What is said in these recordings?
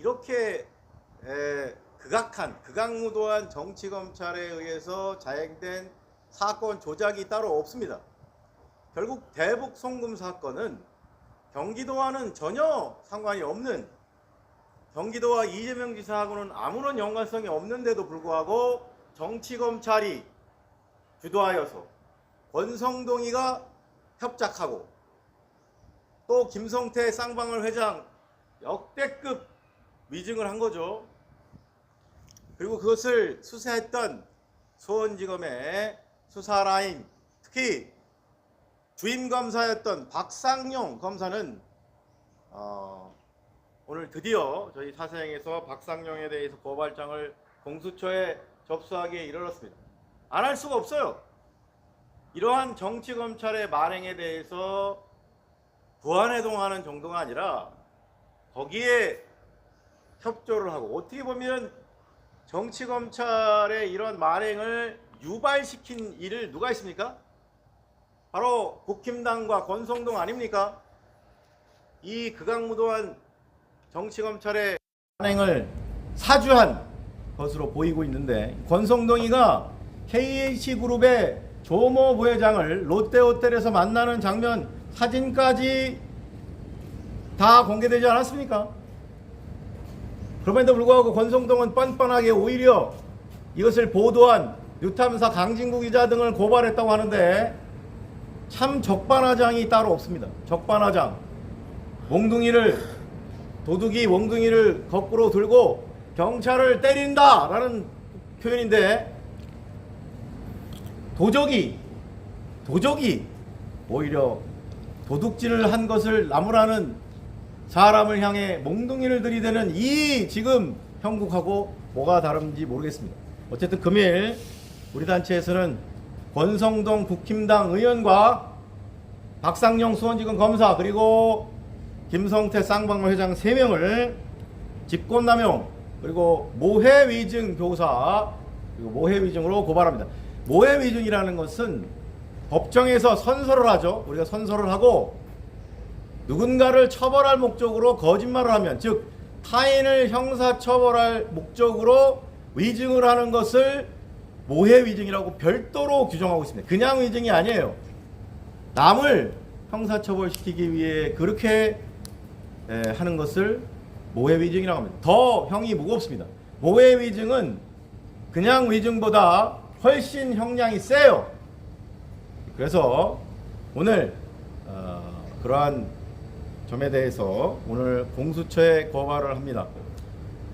이렇게 극악무도한 정치검찰에 의해서 자행된 사건 조작이 따로 없습니다. 결국 대북 송금 사건은 경기도와는 전혀 상관이 없는, 경기도와 이재명 지사하고는 아무런 연관성이 없는데도 불구하고 정치검찰이 주도하여서 권성동이가 협작하고 또 김성태 쌍방울 회장 역대급 위증을 한 거죠. 그리고 그것을 수사했던 수원지검의 수사라인, 특히 주임검사였던 박상용 검사는 오늘 드디어 저희 사사행에서 박상용에 대해서 고발장을 공수처에 접수하기에 이르렀습니다. 안 할 수가 없어요. 이러한 정치검찰의 만행에 대해서 부안해동하는 정도가 아니라 거기에 협조를 하고, 어떻게 보면 정치검찰의 이런 만행을 유발시킨 일을 누가 있습니까? 바로 국힘당과 권성동 아닙니까? 이 극악무도한 정치검찰의 만행을 사주한 것으로 보이고 있는데, 권성동이가 KH그룹의 조모 부회장을 롯데호텔에서 만나는 장면 사진까지 다 공개되지 않았습니까? 그럼에도 불구하고 권성동은 뻔뻔하게 오히려 이것을 보도한 뉴탐사 강진구 기자 등을 고발했다고 하는데, 참 적반하장이 따로 없습니다. 적반하장. 도둑이 몽둥이를 거꾸로 들고 경찰을 때린다 라는 표현인데, 도적이 오히려 도둑질을 한 것을 나무라는 사람을 향해 몽둥이를 들이대는 이 지금 형국하고 뭐가 다른지 모르겠습니다. 어쨌든 금일 우리 단체에서는 권성동 국힘당 의원과 박상용 수원지검 검사 그리고 김성태 쌍방울 회장 3명을 직권남용 그리고 모해위증 교사 그리고 모해위증으로 고발합니다. 모해위증이라는 것은 법정에서 선서를 하죠. 우리가 선서를 하고 누군가를 처벌할 목적으로 거짓말을 하면, 즉 타인을 형사처벌할 목적으로 위증을 하는 것을 모해위증이라고 별도로 규정하고 있습니다. 그냥 위증이 아니에요. 남을 형사처벌시키기 위해 그렇게 하는 것을 모해위증이라고 합니다. 더 형이 무겁습니다. 모해위증은 그냥 위증보다 훨씬 형량이 세요. 그래서 오늘 그러한 점에 대해서 오늘 공수처에 고발을 합니다.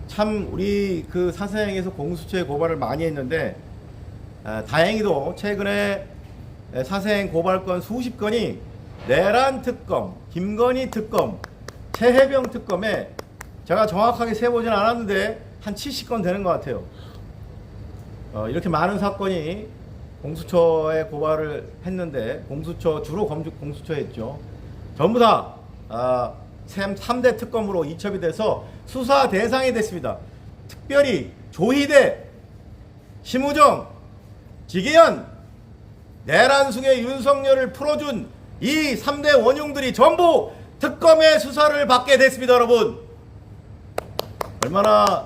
참 우리 그 사사행에서 공수처에 고발을 많이 했는데 다행히도 최근에 사사행 고발건 수십 건이 내란 특검, 김건희 특검, 최혜병 특검에 제가 정확하게 세보진 않았는데 한 70건 되는 것 같아요. 이렇게 많은 사건이 공수처에 고발을 했는데, 공수처 주로 공수처에 했죠. 전부 다 3대 특검으로 이첩이 돼서 수사 대상이 됐습니다. 특별히 조희대, 심우정, 지기현, 내란 속에 윤석열을 풀어준 이 3대 원흉들이 전부 특검의 수사를 받게 됐습니다. 여러분, 얼마나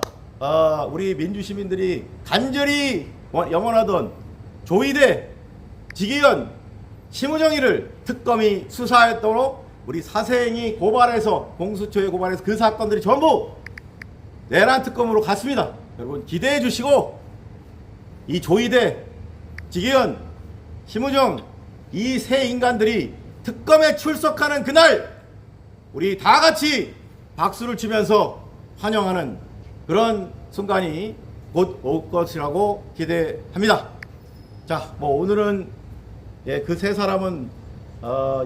우리 민주시민들이 간절히 염원하던 조희대, 지기현, 심우정이를 특검이 수사했도록 우리 사사행이 고발해서, 공수처에 고발해서 그 사건들이 전부 내란 특검으로 갔습니다. 여러분 기대해 주시고, 이 조희대, 지기현, 심우정 이 세 인간들이 특검에 출석하는 그날 우리 다 같이 박수를 치면서 환영하는 그런 순간이 곧 올 것이라고 기대합니다. 자, 뭐 오늘은 그 세 사람은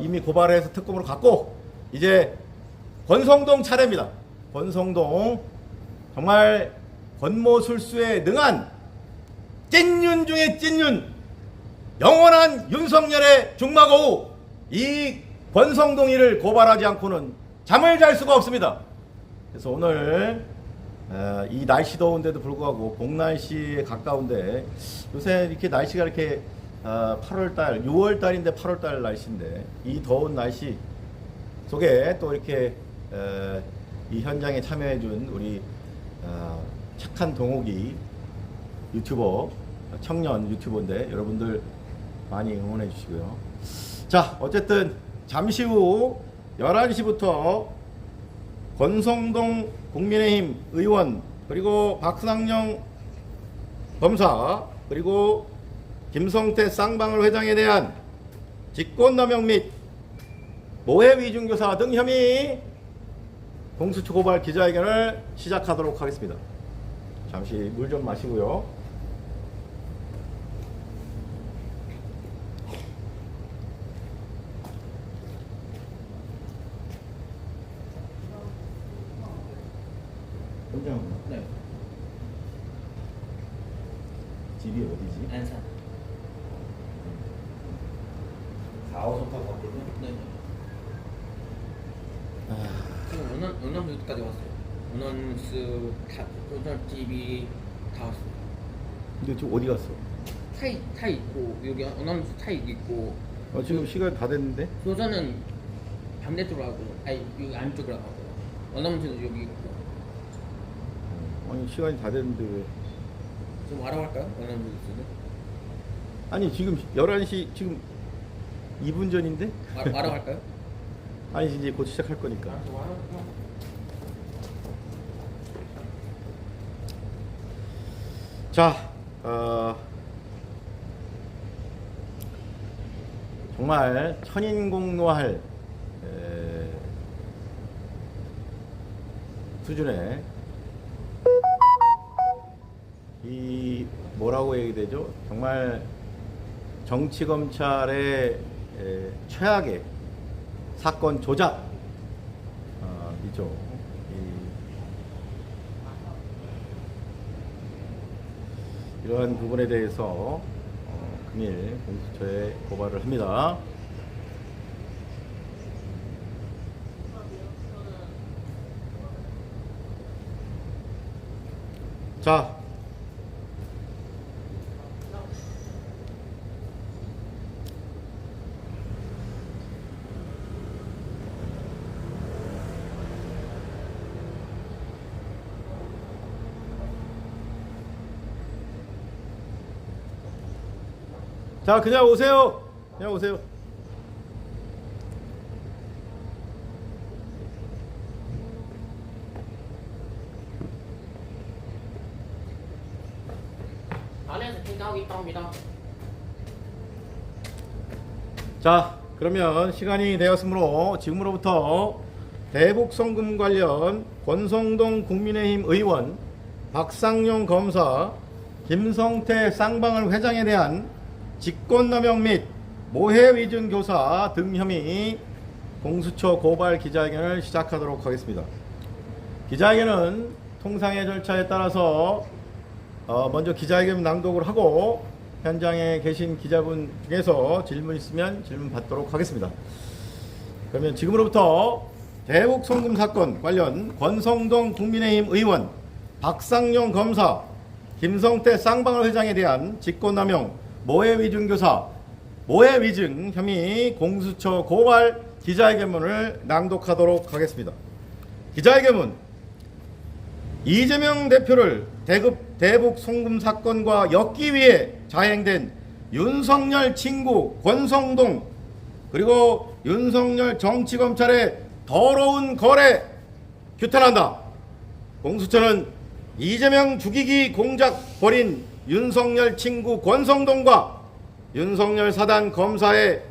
이미 고발해서 특검으로 갔고, 이제 권성동 차례입니다. 권성동 정말 권모술수에 능한 찐윤 중에 찐윤, 영원한 윤석열의 중마고우, 이 권성동이를 고발하지 않고는 잠을 잘 수가 없습니다. 그래서 오늘 이 날씨 더운데도 불구하고 봄날씨에 가까운데, 요새 이렇게 날씨가 이렇게 8월달, 6월달인데 8월달 날씨인데, 이 더운 날씨 속에 또 이렇게 이 현장에 참여해준 우리 착한 동욱이 유튜버, 청년 유튜버인데 여러분들 많이 응원해 주시고요. 자, 어쨌든 잠시 후 11시부터 권성동 국민의힘 의원, 그리고 박상영 검사, 그리고 김성태 쌍방울 회장에 대한 직권남용 및 모해 위중교사 등 혐의 공수처 고발 기자회견을 시작하도록 하겠습니다. 잠시 물 좀 마시고요. 현장. 네. 집이 어디지? 안산. 4호선 타고 갔거든요. 네. 지금 은원수까지 왔어요. 은원수 은원집이 다 왔어요. 근데 지금 어디 갔어? 타 있고 여기 은원수 타 있고. 지금 시간 다 됐는데? 소전은 반대쪽으로 하고, 아니 여기 안쪽으로 하고. 은원수도 여기 있고. 아니 시간이 다 됐는데 왜? 좀 알아볼까요? 은원수는? 아니 지금 11시 지금 2분 전인데? 알아볼까요? 아니 이제 곧 시작할 거니까. 자, 정말 천인공노할 수준의 이 뭐라고 얘기되죠? 정말 정치 검찰의 최악의 사건 조작 이죠. 이러한 부분에 대해서 금일 공수처에 고발을 합니다. 자, 자, 그냥 오세요. 그냥 오세요. 안에서 진행하고 있답니다. 자, 그러면 시간이 되었으므로 지금으로부터 대북송금 관련 권성동 국민의힘 의원, 박상용 검사, 김성태 쌍방울 회장에 대한 직권남용 및 모해위증 교사 등 혐의 공수처 고발 기자회견을 시작하도록 하겠습니다. 기자회견은 통상의 절차에 따라서 먼저 기자회견 낭독을 하고 현장에 계신 기자분 중에서 질문 있으면 질문 받도록 하겠습니다. 그러면 지금으로부터 대북 송금 사건 관련 권성동 국민의힘 의원, 박상용 검사, 김성태 쌍방울 회장에 대한 직권남용, 모해위증교사, 모해위증 혐의 공수처 고발 기자회견문을 낭독하도록 하겠습니다. 기자회견문: 이재명 대표를 대북 송금 사건과 엮기 위해 자행된 윤석열 친구 권성동, 그리고 윤석열 정치검찰의 더러운 거래 규탄한다. 공수처는 이재명 죽이기 공작 벌인 윤석열 친구 권성동과 윤석열 사단 검사의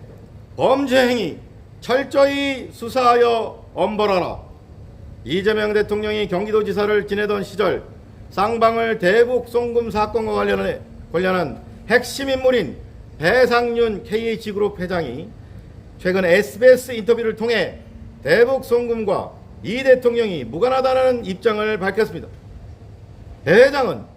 범죄 행위 철저히 수사하여 엄벌하라. 이재명 대통령이 경기도지사를 지내던 시절 쌍방울 대북 송금 사건과 관련한 핵심 인물인 배상윤 KH그룹 회장이 최근 SBS 인터뷰를 통해 대북 송금과 이 대통령이 무관하다는 입장을 밝혔습니다. 배 회장은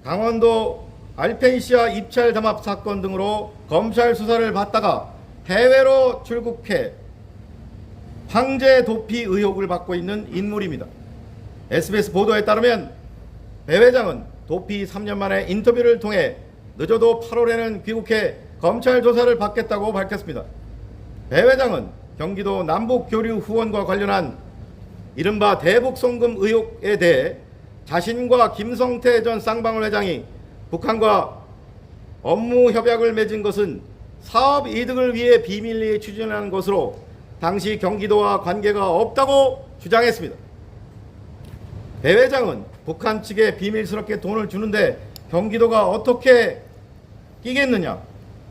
강원도 알펜시아 입찰 담합 사건 등으로 검찰 수사를 받다가 해외로 출국해 황제 도피 의혹을 받고 있는 인물입니다. SBS 보도에 따르면 배 회장은 도피 3년 만에 인터뷰를 통해 늦어도 8월에는 귀국해 검찰 조사를 받겠다고 밝혔습니다. 배 회장은 경기도 남북교류 후원과 관련한 이른바 대북송금 의혹에 대해 자신과 김성태 전 쌍방울 회장이 북한과 업무 협약을 맺은 것은 사업 이득을 위해 비밀리에 추진한 것으로 당시 경기도와 관계가 없다고 주장했습니다. 배 회장은 북한 측에 비밀스럽게 돈을 주는데 경기도가 어떻게 끼겠느냐,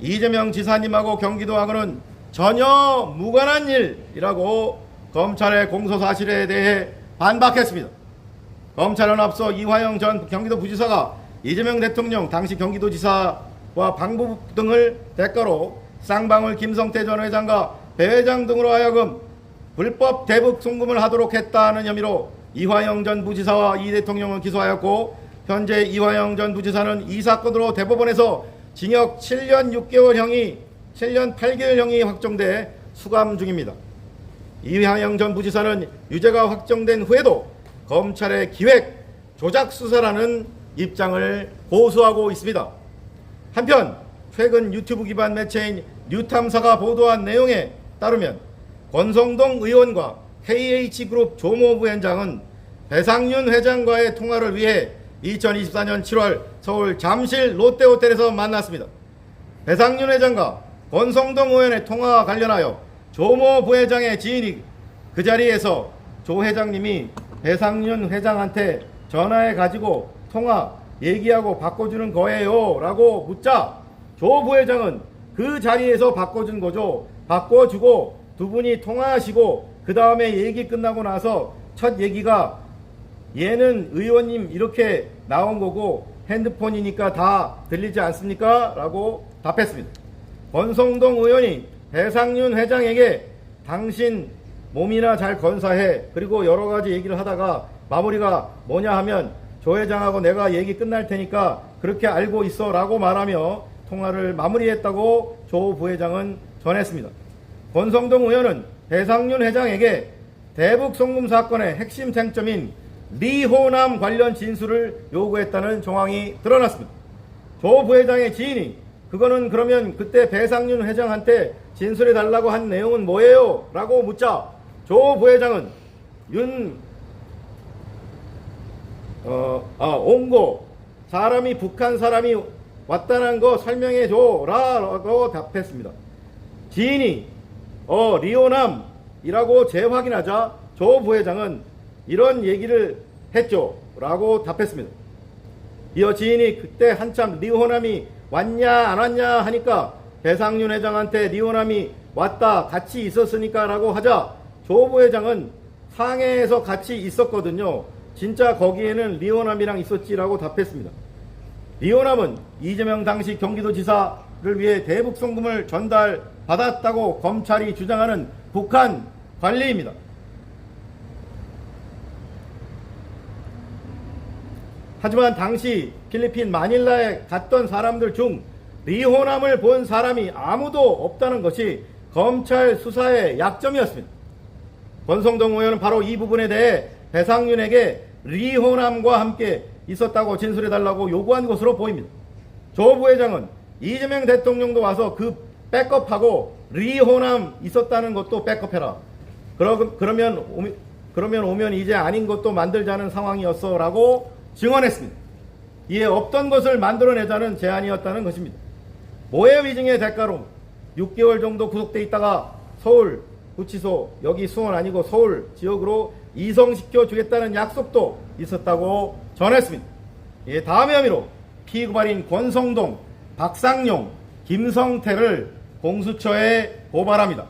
이재명 지사님하고 경기도하고는 전혀 무관한 일이라고 검찰의 공소 사실에 대해 반박했습니다. 검찰은 앞서 이화영 전 경기도 부지사가 이재명 대통령 당시 경기도지사와 방부 등을 대가로 쌍방울 김성태 전 회장과 배 회장 등으로 하여금 불법 대북 송금을 하도록 했다는 혐의로 이화영 전 부지사와 이 대통령을 기소하였고, 현재 이화영 전 부지사는 이 사건으로 대법원에서 징역 7년 8개월형이 확정돼 수감 중입니다. 이화영 전 부지사는 유죄가 확정된 후에도 검찰의 기획 조작 수사라는 입장을 고수하고 있습니다. 한편 최근 유튜브 기반 매체인 뉴탐사가 보도한 내용에 따르면 권성동 의원과 KH그룹 조모 부회장은 배상윤 회장과의 통화를 위해 2024년 7월 서울 잠실 롯데호텔에서 만났습니다. 배상윤 회장과 권성동 의원의 통화와 관련하여 조모 부회장의 지인이 그 자리에서 조 회장님이 배상윤 회장한테 전화해 가지고 통화 얘기하고 바꿔주는 거예요 라고 묻자, 조 부회장은 그 자리에서 바꿔준 거죠. 바꿔주고 두 분이 통화하시고 그 다음에 얘기 끝나고 나서 첫 얘기가 얘는 의원님 이렇게 나온 거고 핸드폰이니까 다 들리지 않습니까? 라고 답했습니다. 권성동 의원이 배상윤 회장에게 당신 몸이나 잘 건사해, 그리고 여러 가지 얘기를 하다가 마무리가 뭐냐 하면 조 회장하고 내가 얘기 끝날 테니까 그렇게 알고 있어 라고 말하며 통화를 마무리했다고 조 부회장은 전했습니다. 권성동 의원은 배상윤 회장에게 대북 송금 사건의 핵심 쟁점인 리호남 관련 진술을 요구했다는 정황이 드러났습니다. 조 부회장의 지인이 그거는 그러면 그때 배상윤 회장한테 진술해 달라고 한 내용은 뭐예요? 라고 묻자 조 부회장은 옹고 사람이 북한 사람이 왔다는 거 설명해 줘라고 답했습니다. 지인이 리호남이라고 재확인하자 조 부회장은 이런 얘기를 했죠 라고 답했습니다. 이어 지인이 그때 한참 리호남이 왔냐 안 왔냐 하니까 배상윤 회장한테 리호남이 왔다 같이 있었으니까 라고 하자 조 부회장은 상해에서 같이 있었거든요. 진짜 거기에는 리호남이랑 있었지라고 답했습니다. 리호남은 이재명 당시 경기도지사를 위해 대북 송금을 전달받았다고 검찰이 주장하는 북한 관리입니다. 하지만 당시 필리핀 마닐라에 갔던 사람들 중 리호남을 본 사람이 아무도 없다는 것이 검찰 수사의 약점이었습니다. 권성동 의원은 바로 이 부분에 대해 배상윤에게 리호남과 함께 있었다고 진술해달라고 요구한 것으로 보입니다. 조 부회장은 이재명 대통령도 와서 그 백업하고 리호남 있었다는 것도 백업해라. 그러면 오면 이제 아닌 것도 만들자는 상황이었어 라고 증언했습니다. 이에 없던 것을 만들어내자는 제안이었다는 것입니다. 모해 위증의 대가로 6개월 정도 구속돼 있다가 서울 구치소, 여기 수원 아니고 서울 지역으로 이송시켜 주겠다는 약속도 있었다고 전했습니다. 다음의 혐의로 피고발인 권성동, 박상용, 김성태를 공수처에 고발합니다.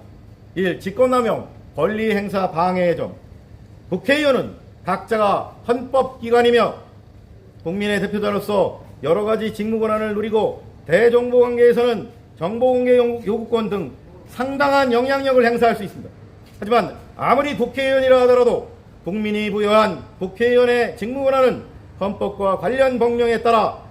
1. 직권남용, 권리행사 방해의 점. 국회의원은 각자가 헌법기관이며 국민의 대표자로서 여러가지 직무권한을 누리고 대정보관계에서는 정보공개 요구권 등 상당한 영향력을 행사할 수 있습니다. 하지만 아무리 국회의원이라 하더라도 국민이 부여한 국회의원의 직무권한은 헌법과 관련 법령에 따라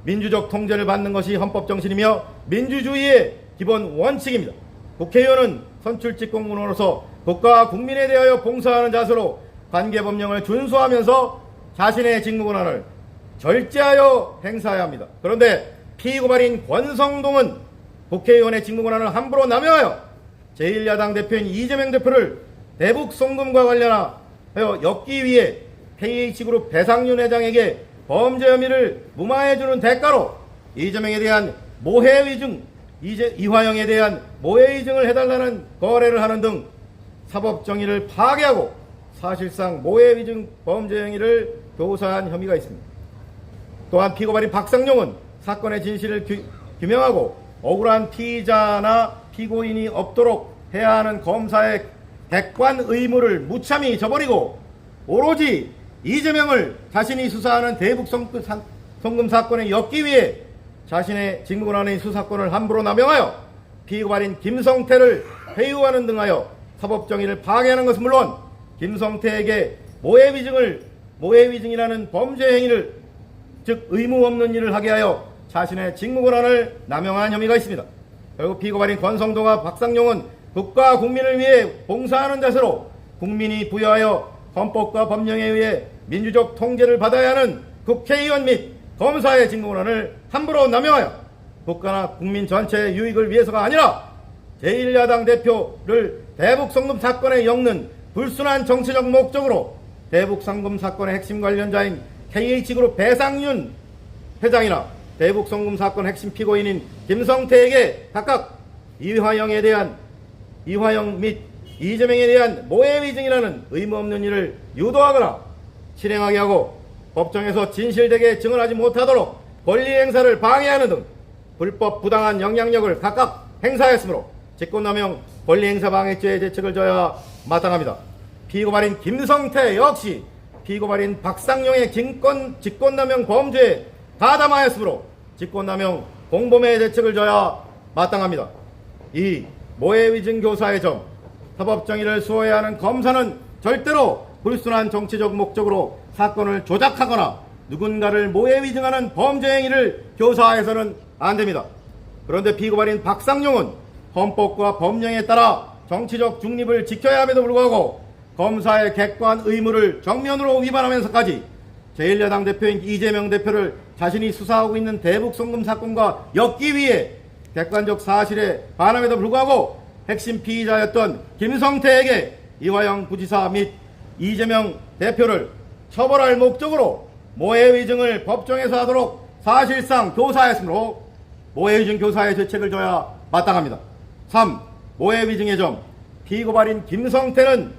민주적 통제를 받는 것이 헌법 정신이며 민주주의의 기본 원칙입니다. 국회의원은 선출직 공무원으로서 국가와 국민에 대하여 봉사하는 자세로 관계법령을 준수하면서 자신의 직무권한을 절제하여 행사해야 합니다. 그런데 피고발인 권성동은 국회의원의 직무권한을 함부로 남용하여 제1야당 대표인 이재명 대표를 대북 송금과 관련한 엮기 위해 KH그룹 배상윤 회장에게 범죄 혐의를 무마해주는 대가로 이재명에 대한 모해위증, 이화영에 대한 모해위증을 해달라는 거래를 하는 등 사법정의를 파괴하고 사실상 모해위증 범죄 행위를 교사한 혐의가 있습니다. 또한 피고발인 박상용은 사건의 진실을 규명하고 억울한 피의자나 피고인이 없도록 해야 하는 검사의 객관 의무를 무참히 저버리고 오로지 이재명을 자신이 수사하는 대북 송금 사건에 엮기 위해 자신의 직무 권한인 수사권을 함부로 남용하여 피고발인 김성태를 회유하는 등하여 사법정의를 파괴하는 것은 물론 김성태에게 모해위증이라는 범죄 행위를, 즉 의무 없는 일을 하게 하여 자신의 직무 권한을 남용한 혐의가 있습니다. 결국 피고발인 권성도와 박상용은 국가 국민을 위해 봉사하는 자세로 국민이 부여하여 헌법과 법령에 의해 민주적 통제를 받아야 하는 국회의원 및 검사의 직무 권한을 함부로 남용하여 국가나 국민 전체의 유익을 위해서가 아니라 제1야당 대표를 대북송금 사건에 엮는 불순한 정치적 목적으로 대북송금 사건의 핵심 관련자인 KH그룹 배상윤 회장이나 대북송금 사건 핵심 피고인인 김성태에게 각각 이화영 및 이재명에 대한 모해위증이라는 의무 없는 일을 유도하거나 실행하게 하고 법정에서 진실되게 증언하지 못하도록 권리 행사를 방해하는 등 불법 부당한 영향력을 각각 행사했으므로 직권남용 권리행사 방해죄의 죄책을 져야 마땅합니다. 피고발인 김성태 역시 피고발인 박상용의 직권남용 범죄에 가담하였으므로 직권남용 공범의 죄책을 져야 마땅합니다. 이 모해위증 교사의 점, 사법정의를 수호해야 하는 검사는 절대로 불순한 정치적 목적으로 사건을 조작하거나 누군가를 모해위증하는 범죄 행위를 교사해서는 안 됩니다. 그런데 피고발인 박상용은 헌법과 법령에 따라 정치적 중립을 지켜야 함에도 불구하고 검사의 객관 의무를 정면으로 위반하면서까지 제1야당 대표인 이재명 대표를 자신이 수사하고 있는 대북송금 사건과 엮기 위해 객관적 사실에 반함에도 불구하고 핵심 피의자였던 김성태에게 이화영 부지사 및 이재명 대표를 처벌할 목적으로 모해위증을 법정에서 하도록 사실상 교사했으므로 모해위증 교사의 죄책을 져야 마땅합니다. 3. 모해위증의 점. 피고발인 김성태는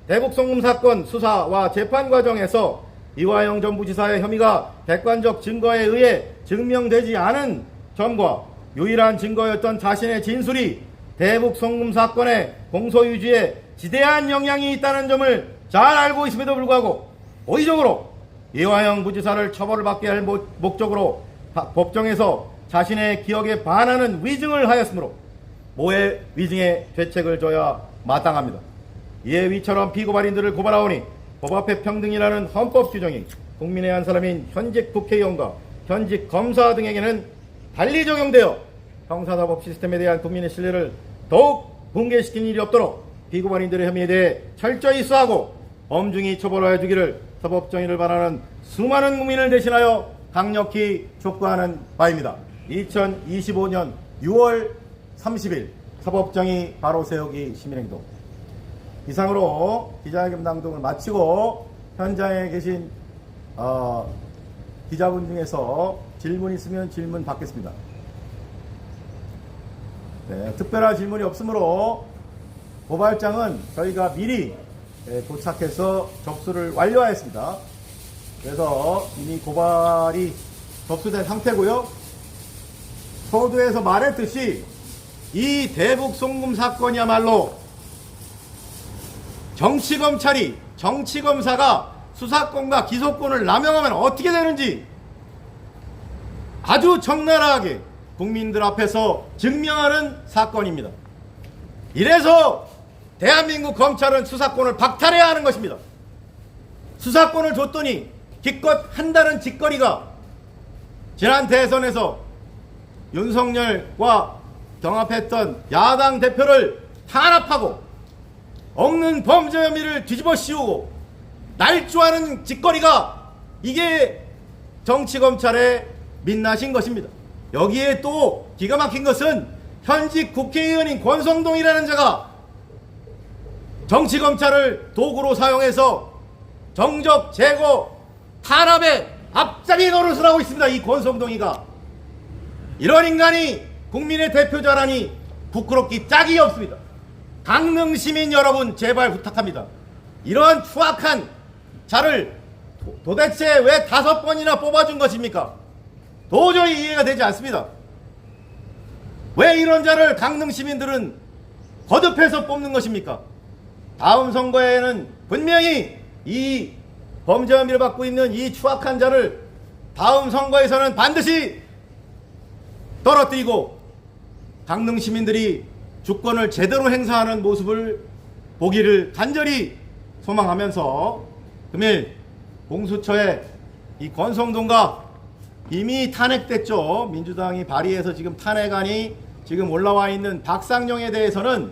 대북송금 사건 수사와 재판 과정에서 이화영 전 부지사의 혐의가 객관적 증거에 의해 증명되지 않은 점과 유일한 증거였던 자신의 진술이 대북송금 사건의 공소유지에 지대한 영향이 있다는 점을 잘 알고 있음에도 불구하고 고의적으로 이화영 부지사를 처벌을 받게 할 목적으로 법정에서 자신의 기억에 반하는 위증을 하였으므로 모해 위증의 죄책을 져야 마땅합니다. 이에 위처럼 피고발인들을 고발하오니 법 앞에 평등이라는 헌법 규정이 국민의 한 사람인 현직 국회의원과 현직 검사 등에게는 달리 적용되어 형사사법 시스템에 대한 국민의 신뢰를 더욱 붕괴시킨 일이 없도록 피고발인들의 혐의에 대해 철저히 수사하고 엄중히 처벌하여 주기를 사법정의를 바라는 수많은 국민을 대신하여 강력히 촉구하는 바입니다. 2025년 6월 30일 사법정의 바로 세우기 시민행동. 이상으로 기자회견 낭독을 마치고 현장에 계신 기자분 중에서 질문 있으면 질문 받겠습니다. 네, 특별한 질문이 없으므로 고발장은 저희가 미리 도착해서 접수를 완료하였습니다. 그래서 이미 고발이 접수된 상태고요. 서두에서 말했듯이 이 대북송금 사건이야말로 정치검사가 수사권과 기소권을 남용하면 어떻게 되는지 아주 적나라하게 국민들 앞에서 증명하는 사건입니다. 이래서 대한민국 검찰은 수사권을 박탈해야 하는 것입니다. 수사권을 줬더니 기껏 한다는 짓거리가 지난 대선에서 윤석열과 경합했던 야당 대표를 탄압하고 없는 범죄 혐의를 뒤집어 씌우고 날조하는 짓거리가 이게 정치검찰의 민낯인 것입니다. 여기에 또 기가 막힌 것은 현직 국회의원인 권성동이라는 자가 정치검찰을 도구로 사용해서 정적 제거 탄압의 앞잡이 노릇을 하고 있습니다. 이 권성동이가. 이런 인간이 국민의 대표자라니 부끄럽기 짝이 없습니다. 강릉 시민 여러분 제발 부탁합니다. 이런 추악한 자를 도대체 왜 5번이나 뽑아준 것입니까? 도저히 이해가 되지 않습니다. 왜 이런 자를 강릉 시민들은 거듭해서 뽑는 것입니까? 다음 선거에는 분명히 이 범죄 혐의를 받고 있는 이 추악한 자를 다음 선거에서는 반드시 떨어뜨리고 강릉 시민들이 주권을 제대로 행사하는 모습을 보기를 간절히 소망하면서 금일 공수처의 이 권성동과 이미 탄핵됐죠. 민주당이 발의해서 지금 탄핵안이 지금 올라와 있는 박상용에 대해서는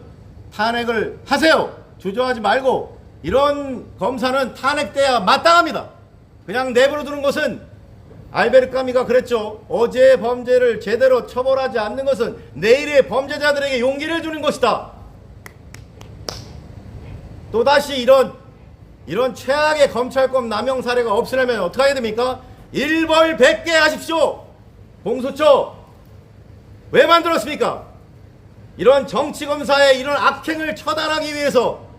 탄핵을 하세요. 주저하지 말고. 이런 검사는 탄핵돼야 마땅합니다. 그냥 내버려 두는 것은 알베르 까미가 그랬죠. 어제의 범죄를 제대로 처벌하지 않는 것은 내일의 범죄자들에게 용기를 주는 것이다. 또다시 이런 최악의 검찰권 남용 사례가 없으려면 어떻게 해야 됩니까? 일벌백계 하십시오. 공수처 왜 만들었습니까? 이런 정치검사의 이런 악행을 처단하기 위해서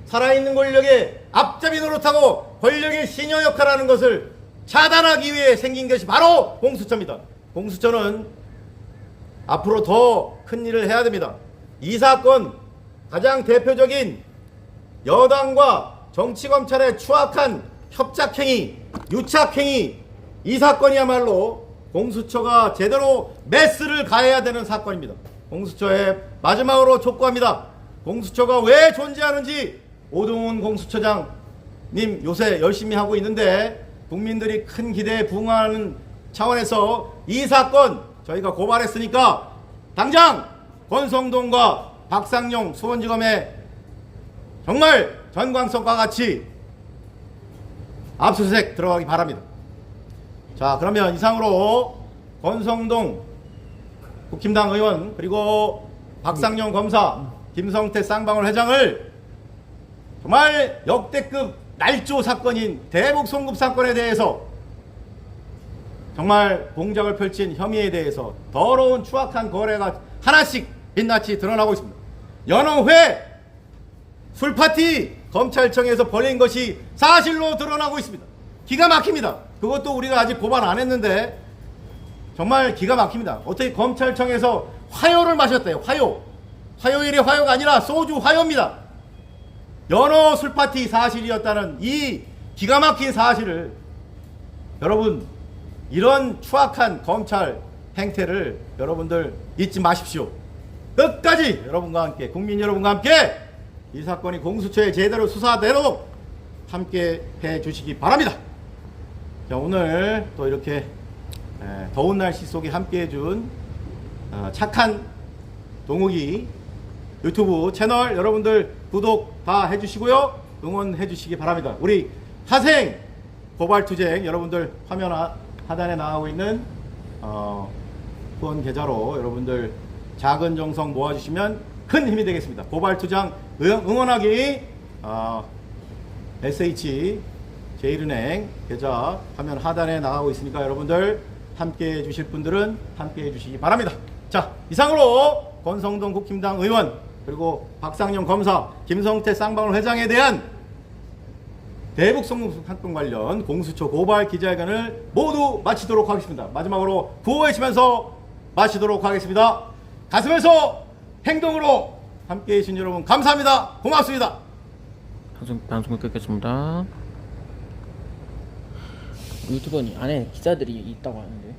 살아있는 권력의 앞잡이 노릇하고 권력의 시녀 역할하는 것을 차단하기 위해 생긴 것이 바로 공수처입니다. 공수처는 앞으로 더 큰 일을 해야 됩니다. 이 사건 가장 대표적인 여당과 정치검찰의 추악한 협작행위, 유착행위, 이 사건이야말로 공수처가 제대로 메스를 가해야 되는 사건입니다. 공수처에 마지막으로 촉구합니다. 공수처가 왜 존재하는지 오동훈 공수처장님 요새 열심히 하고 있는데 국민들이 큰 기대에 부응하는 차원에서 이 사건 저희가 고발했으니까 당장 권성동과 박상용 수원지검에 정말 전광석과 같이 압수수색 들어가기 바랍니다. 자, 그러면 이상으로 권성동 국힘당 의원 그리고 박상용 검사 김성태 쌍방울 회장을 정말 역대급 날조 사건인 대북 송금 사건에 대해서 정말 공작을 펼친 혐의에 대해서 더러운 추악한 거래가 하나씩 빛나치 드러나고 있습니다. 여러 회 술파티 검찰청에서 벌인 것이 사실로 드러나고 있습니다. 기가 막힙니다. 그것도 우리가 아직 고발 안 했는데 정말 기가 막힙니다. 어떻게 검찰청에서 화요를 마셨대요. 화요일이 화요가 아니라 소주 화요입니다. 연어 술파티 사실이었다는 이 기가 막힌 사실을 여러분 이런 추악한 검찰 행태를 여러분들 잊지 마십시오. 끝까지 여러분과 함께 국민 여러분과 함께 이 사건이 공수처에 제대로 수사되도록 함께 해주시기 바랍니다. 자, 오늘 또 이렇게 더운 날씨 속에 함께 해준 착한 동욱이 유튜브 채널 여러분들 구독 다 해주시고요. 응원해 주시기 바랍니다. 우리 화생 고발투쟁 여러분들 화면 하단에 나오고 있는 후원 계좌로 여러분들 작은 정성 모아주시면 큰 힘이 되겠습니다. 고발투쟁 응원하기 SH 제일은행 계좌 화면 하단에 나가고 있으니까 여러분들 함께 해주실 분들은 함께 해주시기 바랍니다. 자, 이상으로 권성동 국힘당 의원 그리고 박상용 검사 김성태 쌍방울 회장에 대한 대북 송금 사건 관련 공수처 고발 기자회견을 모두 마치도록 하겠습니다. 마지막으로 구호 외치면서 마치도록 하겠습니다. 가슴에서 행동으로 함께 해주신 여러분 감사합니다. 고맙습니다. 방송 끊겠습니다. 유튜버니 안에 기자들이 있다고 하는데.